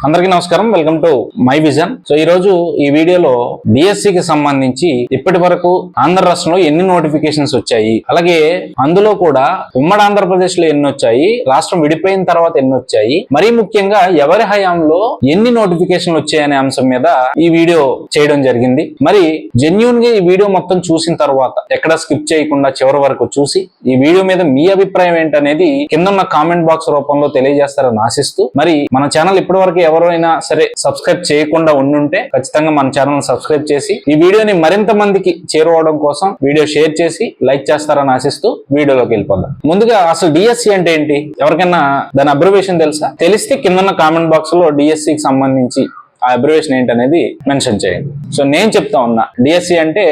అందరికీ నమస్కారం, welcome to my vision. So ఈ రోజు ఈ వీడియోలో డిఎస్సికి సంబంధించి ఇప్పటి వరకు ఆంధ్ర రాష్ట్రంలో ఎన్ని నోటిఫికేషన్స్ వచ్చాయి, అలాగే అందులో కూడా ఉమ్మడి ఆంధ్రప్రదేశ్ లో ఎన్ని వచ్చాయి, రాష్ట్రం విడిపోయిన తర్వాత ఎన్ని వచ్చాయి, మరీ ముఖ్యంగా ఎవరి హయాంలో ఎన్ని నోటిఫికేషన్లు వచ్చాయనే అంశం మీద ఈ వీడియో చేయడం జరిగింది. మరి జెన్యూన్ గా ఈ వీడియో మొత్తం చూసిన తర్వాత ఎక్కడ స్కిప్ చేయకుండా చివరి వరకు చూసి ఈ వీడియో మీద మీ అభిప్రాయం ఏంటనేది కింద ఉన్న కామెంట్ బాక్స్ రూపంలో తెలియజేస్తారని ఆశిస్తూ, మరి మన ఛానల్ ఇప్పటి వరకు ఎవరైనా సరే సబ్స్క్రైబ్ చేయకుండా ఉండుంటే ఖచ్చితంగా మన ఛానల్ సబ్స్క్రైబ్ చేసి ఈ వీడియోని మరింత మందికి చేరువడం కోసం వీడియో షేర్ చేసి లైక్ చేస్తారని ఆశిస్తూ వీడియోలోకి వెళ్ళిపోదాం. ముందుగా అసలు డిఎస్సి అంటే ఏంటి, ఎవరికైనా దాని అబ్రివేషన్ తెలుసా? తెలిస్తే కింద కామెంట్ బాక్స్ లో డిఎస్సికి సంబంధించి ఆ అబ్రివేషన్ ఏంటనేది మెన్షన్ చేయండి. సో నేను చెప్తా ఉన్నా, డిఎస్సి అంటే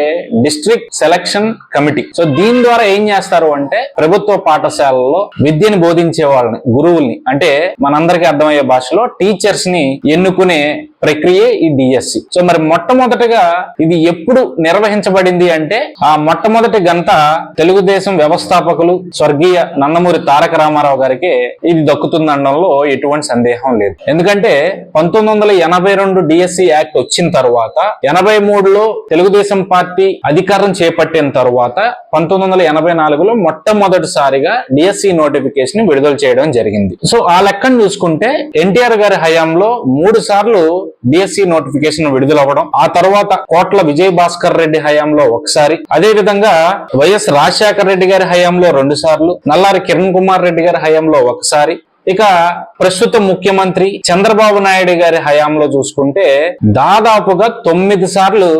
డిస్ట్రిక్ట్ సెలక్షన్ కమిటీ. సో దీని ద్వారా ఏం చేస్తారు అంటే ప్రభుత్వ పాఠశాలలో విద్యను బోధించే వాళ్ళని, గురువుల్ని, అంటే మనందరికీ అర్థమయ్యే భాషలో టీచర్స్ ని ఎన్నుకునే ప్రక్రియే ఈ డిఎస్సి. సో మరి మొట్టమొదటిగా ఇది ఎప్పుడు నిర్వహించబడింది అంటే ఆ మొట్టమొదటి గంట తెలుగుదేశం వ్యవస్థాపకులు స్వర్గీయ నందమూరి తారక రామారావు గారికి ఇది దక్కుతుందనడంలో ఎటువంటి సందేహం లేదు. ఎందుకంటే 1982 డిఎస్సి యాక్ట్ వచ్చిన తర్వాత 83లో తెలుగుదేశం పార్టీ అధికారం చేపట్టిన తర్వాత 1984లో మొట్టమొదటిసారిగా డిఎస్సి నోటిఫికేషన్ విడుదల చేయడం జరిగింది. సో ఆ లెక్కను చూసుకుంటే ఎన్టీఆర్ గారి హయాంలో 3 సార్లు డిఎస్సి నోటిఫికేషన్ విడుదలవ్వడం, ఆ తర్వాత కోట్ల విజయ్ భాస్కర్ రెడ్డి హయాంలో ఒకసారి, అదే విధంగా వైఎస్ రాజశేఖర రెడ్డి గారి హయాంలో 2 సార్లు, నల్లారి కిరణ్ కుమార్ రెడ్డి గారి హయాంలో ఒకసారి, ఇక ప్రస్తుత ముఖ్యమంత్రి చంద్రబాబు నాయుడు గారి హయాంలో చూసుకుంటే దాదాపుగా 9 సార్లు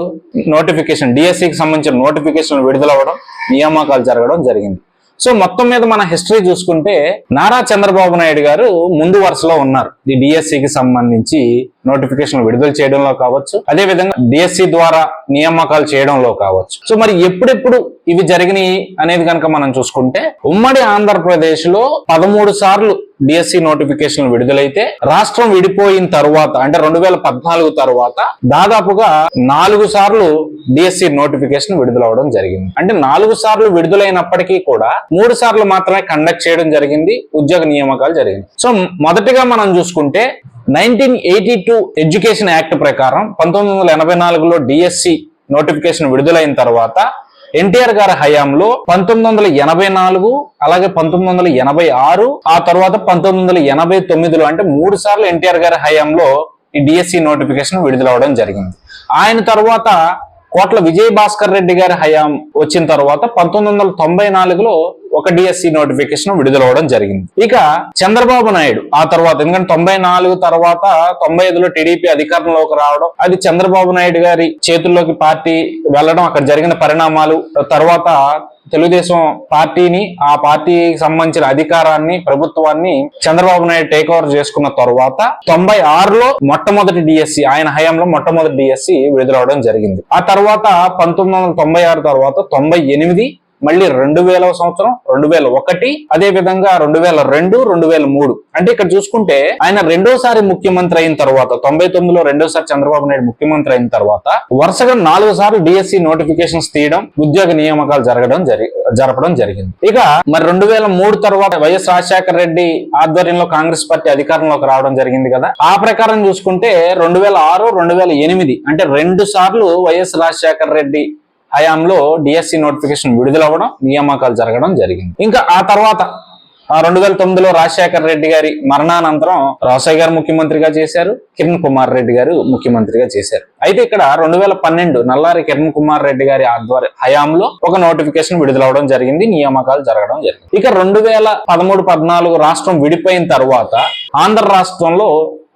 నోటిఫికేషన్, డిఎస్సికి సంబంధించిన నోటిఫికేషన్ విడుదలవ్వడం, నియామకాలు జరగడం జరిగింది. సో మొత్తం మీద మన హిస్టరీ చూసుకుంటే నారా చంద్రబాబు నాయుడు గారు ముందు వరుసలో ఉన్నారు ఈ డిఎస్సికి సంబంధించి నోటిఫికేషన్ విడుదల చేయడంలో కావచ్చు, అదే విధంగా డిఎస్సి ద్వారా నియామకాలు చేయడంలో కావచ్చు. సో మరి ఎప్పుడెప్పుడు ఇవి జరిగినాయి అనేది కనుక మనం చూసుకుంటే ఉమ్మడి ఆంధ్రప్రదేశ్ లో 13 సార్లు డిఎస్సి నోటిఫికేషన్ విడుదలైతే రాష్ట్రం విడిపోయిన తర్వాత అంటే 2014 తర్వాత దాదాపుగా 4 సార్లు డిఎస్సి నోటిఫికేషన్ విడుదలవడం జరిగింది. అంటే 4 సార్లు విడుదలైనప్పటికీ కూడా 3 సార్లు మాత్రమే కండక్ట్ చేయడం జరిగింది, ఉద్యోగ నియామకాలు జరిగింది. సో మొదటిగా మనం చూసుకుంటే 1982 ఎడ్యుకేషన్ యాక్ట్ ప్రకారం 1984లో డిఎస్సి నోటిఫికేషన్ విడుదలైన తర్వాత ఎన్టీఆర్ గారి హయాంలో 1984, అలాగే 1986, ఆ తర్వాత 1989లో అంటే 3 సార్లు ఎన్టీఆర్ గారి హయాంలో ఈ డిఎస్సి నోటిఫికేషన్ విడుదలవడం జరిగింది. ఆయన తర్వాత కోట్ల విజయ్ భాస్కర్ రెడ్డి గారి హయాం వచ్చిన తర్వాత 1994లో ఒక డిఎస్సి నోటిఫికేషన్ విడుదలవడం జరిగింది. ఇక చంద్రబాబు నాయుడు ఆ తర్వాత, ఎందుకంటే 94 తర్వాత 95లో టీడీపీ అధికారంలోకి రావడం, అది చంద్రబాబు నాయుడు గారి చేతుల్లోకి పార్టీ వెళ్ళడం, అక్కడ జరిగిన పరిణామాలు, తర్వాత తెలుగుదేశం పార్టీని, ఆ పార్టీకి సంబంధించిన అధికారాన్ని, ప్రభుత్వాన్ని చంద్రబాబు నాయుడు టేక్ ఓవర్ చేసుకున్న తర్వాత 96లో మొట్టమొదటి డిఎస్సి, ఆయన హయాంలో మొట్టమొదటి డిఎస్సి విడుదలవడం జరిగింది. ఆ తర్వాత 1996 తర్వాత 98, మళ్ళీ 2000 సంవత్సరం, 2001, అదే విధంగా 2002, 2003. అంటే ఇక్కడ చూసుకుంటే ఆయన రెండోసారి ముఖ్యమంత్రి అయిన తర్వాత 99లో రెండోసారి చంద్రబాబు నాయుడు ముఖ్యమంత్రి అయిన తర్వాత వరుసగా 4 సార్లు డిఎస్సి నోటిఫికేషన్స్ తీయడం, ఉద్యోగ నియామకాలు జరపడం జరిగింది. ఇక మరి 2003 తర్వాత వైఎస్ రాజశేఖర రెడ్డి ఆధ్వర్యంలో కాంగ్రెస్ పార్టీ అధికారంలోకి రావడం జరిగింది కదా. ఆ ప్రకారం చూసుకుంటే 2006, 2008 అంటే 2 సార్లు వైఎస్ రాజశేఖర రెడ్డి హయాంలో డిఎస్సి నోటిఫికేషన్ విడుదలవ్వడం, నియామకాలు జరగడం జరిగింది. ఇంకా ఆ తర్వాత 2009లో రాజశేఖర రెడ్డి గారి మరణానంతరం రాజశేఖర్ గారు ముఖ్యమంత్రిగా చేశారు, కిరణ్ కుమార్ రెడ్డి గారు ముఖ్యమంత్రిగా చేశారు. అయితే ఇక్కడ 2012 నల్లారి కిరణ్ కుమార్ రెడ్డి గారి హయాంలో ఒక నోటిఫికేషన్ విడుదలవడం జరిగింది, నియామకాలు జరగడం జరిగింది. ఇక 2013-14 రాష్ట్రం విడిపోయిన తర్వాత ఆంధ్ర రాష్ట్రంలో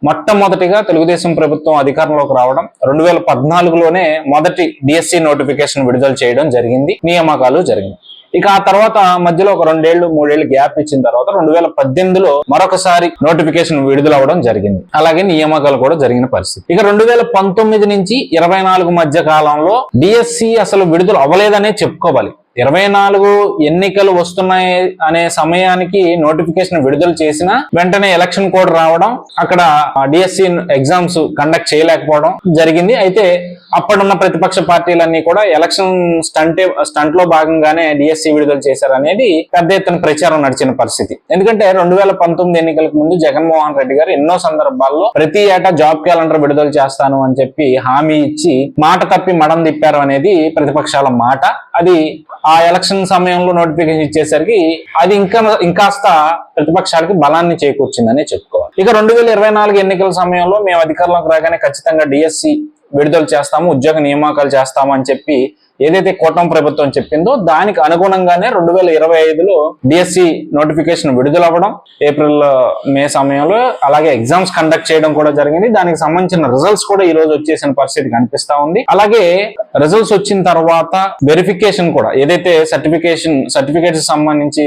మొట్టమొదటిగా తెలుగుదేశం ప్రభుత్వం అధికారంలోకి రావడం, 2014లోనే మొదటి డిఎస్సి నోటిఫికేషన్ విడుదల చేయడం జరిగింది, నియామకాలు జరిగింది. ఇక ఆ తర్వాత మధ్యలో ఒక 2-3 ఏళ్లు గ్యాప్ ఇచ్చిన తర్వాత 2018లో మరొకసారి నోటిఫికేషన్ విడుదలవ్వడం జరిగింది, అలాగే నియామకాలు కూడా జరిగిన పరిస్థితి. ఇక 2019 నుంచి 24 మధ్య కాలంలో డిఎస్సి అసలు విడుదల అవ్వలేదనే చెప్పుకోవాలి. 2024 ఎన్నికలు వస్తున్నాయి అనే సమయానికి నోటిఫికేషన్ విడుదల చేసిన వెంటనే ఎలక్షన్ కోడ్ రావడం, అక్కడ డిఎస్సి ఎగ్జామ్స్ కండక్ట్ చేయలేకపోవడం జరిగింది. అయితే అప్పుడున్న ప్రతిపక్ష పార్టీలన్నీ కూడా ఎలక్షన్ స్టంట్ లో భాగంగానే డిఎస్సి విడుదల చేశారనేది పెద్ద ఎత్తున ప్రచారం నడిచిన పరిస్థితి. ఎందుకంటే 2019 ఎన్నికలకు ముందు జగన్మోహన్ రెడ్డి గారు ఎన్నో సందర్భాల్లో ప్రతి ఏటా జాబ్ క్యాలెండర్ విడుదల చేస్తాను అని చెప్పి హామీ ఇచ్చి మాట తప్పి మడం తిప్పారు అనేది ప్రతిపక్షాల మాట. అది ఆ ఎలక్షన్ సమయంలో నోటిఫికేషన్ ఇచ్చేసరికి అది ఇంకాస్త ప్రతిపక్షాలకి బలాన్ని చేకూర్చిందనే చెప్పుకోవాలి. ఇక 2024 ఎన్నికల సమయంలో మేము అధికారంలోకి రాగానే ఖచ్చితంగా డిఎస్సి విడుదల చేస్తాము, ఉద్యోగ నియామకాలు చేస్తాము అని చెప్పి ఏదైతే కూటమి ప్రభుత్వం చెప్పిందో దానికి అనుగుణంగానే 2025లో డిఎస్సి నోటిఫికేషన్ విడుదలవ్వడం, ఏప్రిల్ మే సమయంలో అలాగే ఎగ్జామ్స్ కండక్ట్ చేయడం కూడా జరిగింది. దానికి సంబంధించిన రిజల్ట్స్ కూడా ఈ రోజు వచ్చేసిన పరిస్థితి కనిపిస్తా ఉంది. అలాగే రిజల్ట్స్ వచ్చిన తర్వాత వెరిఫికేషన్ కూడా ఏదైతే సర్టిఫికేట్స్ సంబంధించి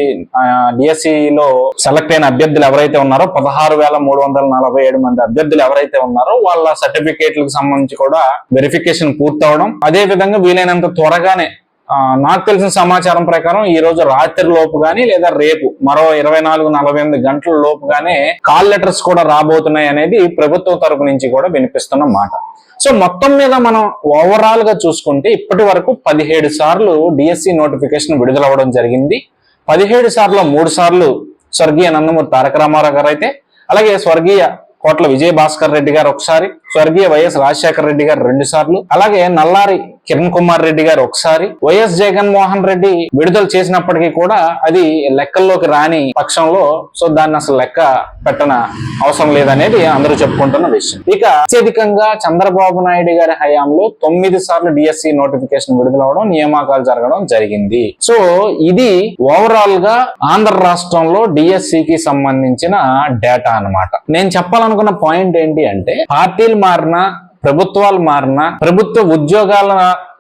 డిఎస్సిలో సెలెక్ట్ అయిన అభ్యర్థులు ఎవరైతే ఉన్నారో 16,347 మంది అభ్యర్థులు ఎవరైతే ఉన్నారో వాళ్ళ సర్టిఫికేట్లకు సంబంధించి కూడా వెరిఫికేషన్ పూర్తవడం, అదే విధంగా వీలైనంత త్వరగానే నాకు తెలిసిన సమాచారం ప్రకారం ఈ రోజు రాత్రి లోపు గానీ లేదా రేపు మరో 24-48 గంటల లోపు గానే కాల్ లెటర్స్ కూడా రాబోతున్నాయి అనేది ప్రభుత్వం తరపు నుంచి కూడా వినిపిస్తున్న మాట. సో మొత్తం మీద మనం ఓవరాల్ గా చూసుకుంటే ఇప్పటి వరకు 17 సార్లు డిఎస్సి నోటిఫికేషన్ విడుదలవ్వడం జరిగింది. 17 సార్లు 3 సార్లు స్వర్గీయ నందమూరి తారక రామారావు గారు అయితే, అలాగే స్వర్గీయ కోట్ల విజయ భాస్కర్ రెడ్డి గారు ఒకసారి, స్వర్గీయ వైఎస్ రాజశేఖర రెడ్డి గారు 2 సార్లు, అలాగే నల్లారి కిరణ్ కుమార్ రెడ్డి గారు ఒకసారి, వైఎస్ జగన్మోహన్ రెడ్డి విడుదల చేసినప్పటికీ కూడా అది లెక్కల్లోకి రాని పక్షంలో సో దాన్ని అసలు లెక్క పెట్టన అవసరం లేదనేది అందరూ చెప్పుకుంటున్న విషయం. ఇక అత్యధికంగా చంద్రబాబు నాయుడు గారి హయాంలో 9 సార్లు డిఎస్సి నోటిఫికేషన్ విడుదలవడం, నియామకాలు జరగడం జరిగింది. సో ఇది ఓవరాల్ గా ఆంధ్ర రాష్ట్రంలో డిఎస్సికి సంబంధించిన డేటా అన్నమాట. నేను చెప్పాలనుకున్న పాయింట్ ఏంటి అంటే పార్టీలు మారినా ప్రభుత్వాలు మారినా ప్రభుత్వ ఉద్యోగాల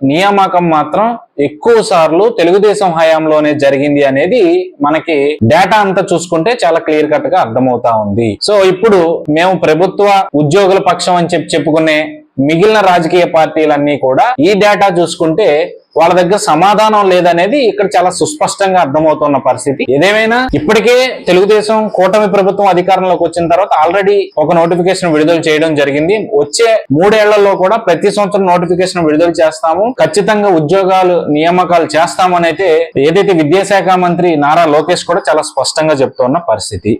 నియామకం మాత్రం ఎక్కువ సార్లు తెలుగుదేశం హయాంలోనే జరిగింది అనేది మనకి డేటా అంతా చూసుకుంటే చాలా క్లియర్ కట్ గా అర్థమవుతా ఉంది. సో ఇప్పుడు మేము ప్రభుత్వ ఉద్యోగుల పక్షం అని చెప్పుకునే మిగిలిన రాజకీయ పార్టీలన్నీ కూడా ఈ డేటా చూసుకుంటే వాళ్ళ దగ్గర సమాధానం లేదనేది ఇక్కడ చాలా సుస్పష్టంగా అర్థమవుతున్న పరిస్థితి. ఏదేమైనా ఇప్పటికే తెలుగుదేశం కూటమి ప్రభుత్వం అధికారంలోకి వచ్చిన తర్వాత ఆల్రెడీ ఒక నోటిఫికేషన్ విడుదల చేయడం జరిగింది. వచ్చే 3 ఏళ్లలో కూడా ప్రతి సంవత్సరం నోటిఫికేషన్ విడుదల చేస్తాము, ఖచ్చితంగా ఉద్యోగాలు నియామకాలు చేస్తామని అయితే ఏదైతే విద్యాశాఖ మంత్రి నారా లోకేష్ కూడా చాలా స్పష్టంగా చెప్తున్న పరిస్థితి.